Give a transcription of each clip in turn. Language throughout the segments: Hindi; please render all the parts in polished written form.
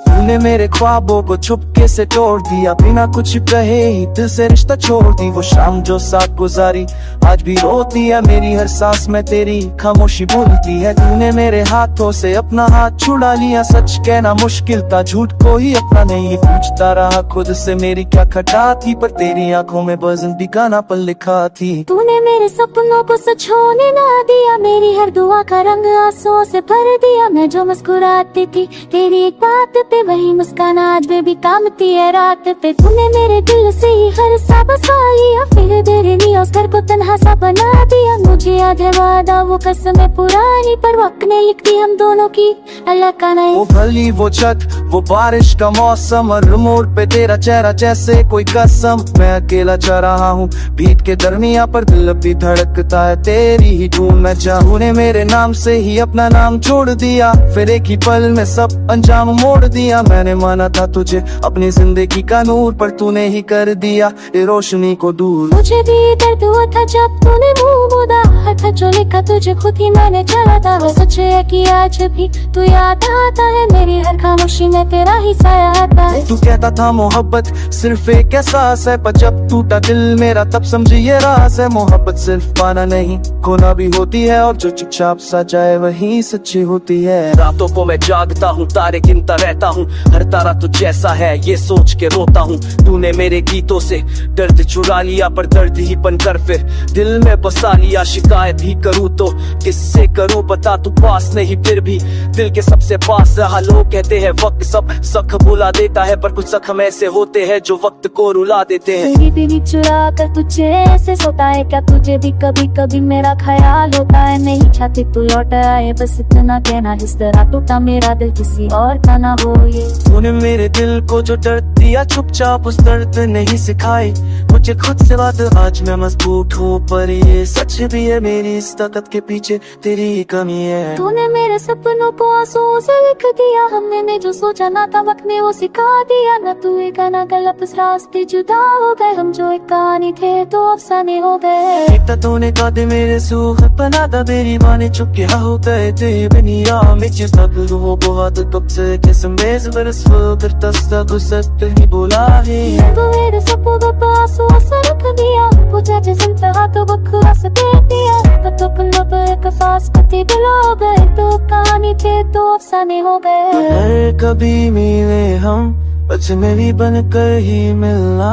तूने मेरे ख्वाबों को चुपके से तोड़ दिया, बिना कुछ कहे ही दिल से रिश्ता छोड़ दी। वो शाम जो साथ गुजारी आज भी रोती है, मेरी हर सांस में तेरी खामोशी बोलती है। तूने मेरे हाथों से अपना हाथ छुड़ा लिया, सच कहना मुश्किल था, झूठ को ही अपना नहीं। पूछता रहा खुद से मेरी क्या खटा थी, पर तेरी आंखों में बसंती गाना पल लिखा थी। तूने मेरे सपनों को सच होने ना दिया, मेरी हर दुआ का रंग आंसुओं से भर दिया। मैं जो मुस्कुराती थी तेरी एक बात पे, वही मुस्कान आज भी कामती है रात पे। तूने मेरे दिल से ही हर सा बसा लिया, फिर तेरे नहीं उस घर को तन्हा सा बना दिया। मुझे याद है वादा वो कसमें पुरानी, पर वक्त ने लिख दी हम दोनों की अल्लाह का नहीं। वो गली वो छत वो बारिश का मौसम, और मोड़ पे तेरा चेहरा जैसे कोई कसम। मैं अकेला जा रहा हूँ भीत के दरमिया, पर दिल भी धड़कता है तेरी ही धूम में। चाहूं ने मेरे नाम से ही अपना नाम छोड़ दिया, फिर एक ही पल में सब अंजाम मोड़ दिया। मैंने माना था तुझे अपनी जिंदगी का नूर, पर तूने ही कर दिया ये रोशनी को दूर। मुझे भी दर्द हुआ था जब तूने मुंह मोड़ा, था जो लिखा तुझे खुद ही मैंने चला था। वो सच है कि आज भी तू याद आता है, मेरी हर खामोशी में तेरा ही साया आता है। तू कहता था मोहब्बत सिर्फ एक एहसास है, पर जब टूटा दिल मेरा तब समझी ये राज है। मोहब्बत सिर्फ पाना नहीं खोना भी होती है, और जो चुपचाप सा जाए वही सच्ची होती है। रातों को मैं जागता हूँ, तारे गिनता रहता हूँ, हर तारा तुझ जैसा है ये सोच के रोता हूँ। तूने मेरे गीतों से दर्द चुरा लिया, पर दर्द ही बनकर फिर दिल में बसा लिया। शिकायत ही करूँ तो किससे करूँ बता, तू पास नहीं फिर भी दिल के सबसे पास रहा। लोग कहते हैं वक्त सब सख भुला देता है, पर कुछ जख्म ऐसे होते हैं जो वक्त को रुला देते हैं। मेरी दिल चुरा कर तुझे ऐसे सोता है, क्या तुझे भी कभी कभी मेरा ख्याल होता है? नहीं चाहती तू लौट आए, बस इतना कहना, इस तरह टूटा मेरा दिल किसी और का ना हो ये। तूने मेरे दिल को जो दर्द दिया चुपचाप उस दर्द नहीं सिखाई मुझे खुद से बात। आज मैं मजबूत हूँ, पर ये सच भी है, मेरी इस ताकत के पीछे तेरी ही कमी है। तूने मेरे सपनों को आंसुओं से लिख दिया, हमने जो सोचा ना था वक्त ने वो सिखा दिया। ना तू एक ना गलत रास्ते जुदा हो गए, हम जो एक कहानी थे तो अफसाने हो गए। एक तूने कादे मेरे सूख बना था, मेरी माने चुप क्या हो गए थे बनिया में तक वो बहुत कब से किस्म बेस बरस करता तक सत्य ही बोला है। तू मेरे सपनों को आंसुओं से लिख दिया, पूछा जिसम चाहा तो बकवास दे दिया। तो पन्नों पर एक फास कती बुला गए, तो कहानी थे तो अफसाने हो गए। अगर कभी मिले हम बच मेरी बनकर ही मिलना,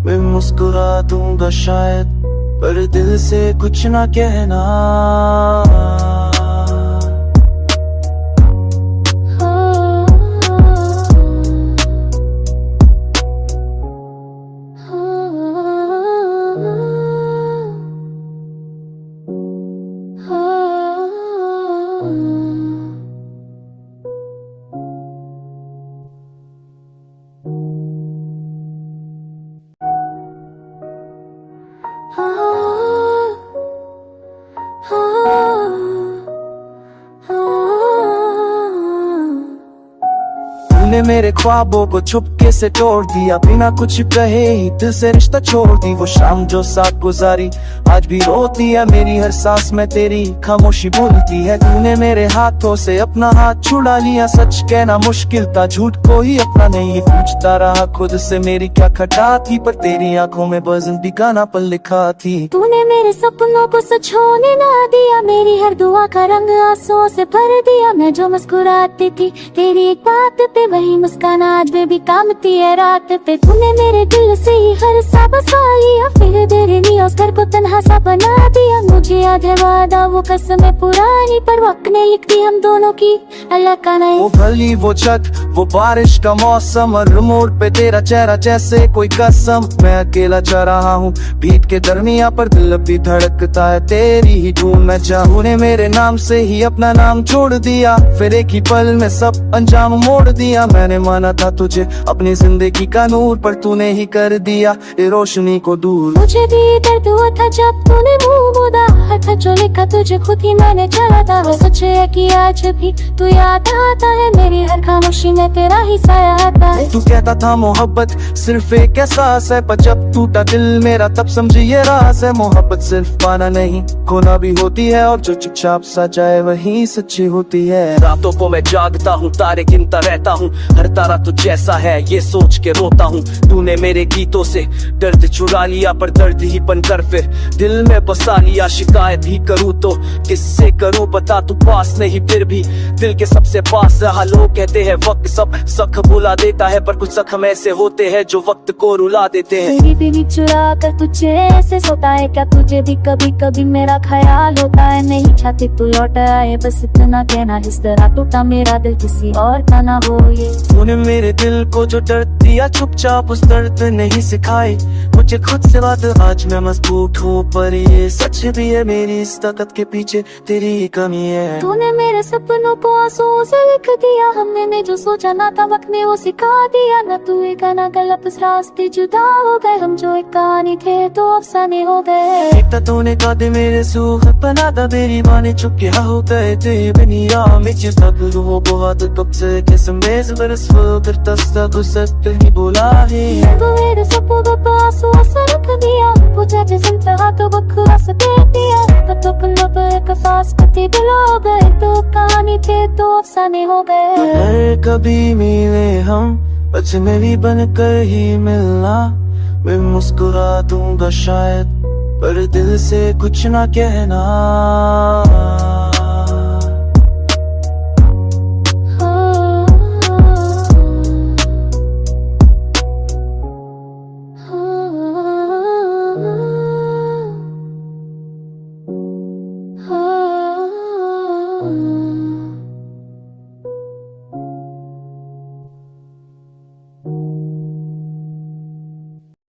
मैं मुस्कुरा दूंगा शायद, पर दिल से कुछ ना कहना। तूने मेरे ख्वाबों को चुपके से तोड़ दिया, बिना कुछ कहे ही दिल से रिश्ता छोड़ दी। वो शाम जो साथ गुजारी आज भी रोती है, मेरी हर सांस में तेरी खामोशी बोलती है। तूने मेरे हाथों से अपना हाथ छुड़ा लिया, सच कहना मुश्किल था, झूठ को ही अपना नहीं। पूछता रहा खुद से मेरी क्या खटा थी, पर तेरी आंखों में बसंती गाना पल लिखा थी। तूने मेरे सपनों को सच होने ना दिया, मेरी हर दुआ का रंग आंसुओं से भर दिया। मैं जो मुस्कुराती थी तेरी एक बात पे, वही मुस्कान आज भी कामती है रात पे। तूने मेरे दिल से ही हर सा बसा लिया, फिर तेरे नहीं उस घर को तन्हा सा बना दिया। मुझे याद है वादा वो कसमें पुरानी, पर वक्त ने लिख दी हम दोनों की अल्लाह का नहीं। वो गली वो छत वो बारिश का मौसम, और मोड़ पे तेरा चेहरा जैसे कोई कसम। मैं अकेला जा रहा हूँ भीत के दरमिया, पर दिल भी धड़कता है तेरी ही धूम में। चाहूं ने मेरे नाम से ही अपना नाम छोड़ दिया, फिर एक ही पल में सब अंजाम मोड़ दिया। मैंने माना था तुझे अपनी जिंदगी का नूर, पर तूने ही कर दिया ये रोशनी को दूर। मुझे भी दर्द हुआ था जब तूने मुंह मोड़ा, था जो लिखा तुझे खुद ही मैंने चला था। वो सच है कि आज भी तू याद आता है, मेरी हर खामोशी में तेरा ही साया आता है। तू कहता था मोहब्बत सिर्फ एक एहसास है, पर जब टूटा दिल मेरा तब समझी ये राज है। मोहब्बत सिर्फ पाना नहीं खोना भी होती है, और जो चुपचाप सा जाए वही सच्ची होती है। रातों को मैं जागता हूँ, तारे गिनता रहता हूँ, हर तारा तुझ जैसा है ये सोच के रोता हूँ। तूने मेरे गीतों से दर्द चुरा लिया, पर दर्द ही बनकर फिर दिल में बसा लिया। शिकायत ही करूँ तो किससे करूँ बता, तू पास नहीं फिर भी दिल के सबसे पास रहा। लोग कहते हैं वक्त सब सख भुला देता है, पर कुछ जख्म ऐसे होते हैं जो वक्त को रुला देते हैं। मेरी बीवी चुरा कर तुझे ऐसे सोता है, क्या तुझे भी कभी कभी मेरा ख्याल होता है? नहीं चाहती तू लौट आए, बस इतना कहना, इस तरह टूटा मेरा दिल किसी और का ना हो ये। तूने मेरे दिल को जो दर्द दिया चुपचाप उस दर्द नहीं सिखाई मुझे खुद से बात। आज मैं मजबूत हूँ पर ये सच भी है, मेरी इस ताकत के पीछे तेरी ही कमी है। तूने मेरे सपनों को आंसुओं से लिख दिया, हमने जो सोचा ना था वक्त ने वो सिखा दिया। ना तू एक ना गलत रास्ते जुदा हो गए, हम जो एक कहानी थे तो अफसाने हो गए। एक तो तूने कहा दे मेरे सूख बना था, मेरी माने चुप क्या हो गए थे बनिया में चिपक वो बहुत कब से किस्म में बरस करता तो सच ही बोला है। तू मेरे सपनों को आंसुओं से लिख दिया, पूछा जिसम चाहा तो बकवास दे दिया। तो पन्नों पर एक सांस कती बिलो गए, तो कहानी थे तो अफसाने हो गए। अगर कभी मिले हम बच में भी बनकर ही मिलना, मैं मुस्कुरा दूंगा शायद पर दिल से कुछ ना कहना।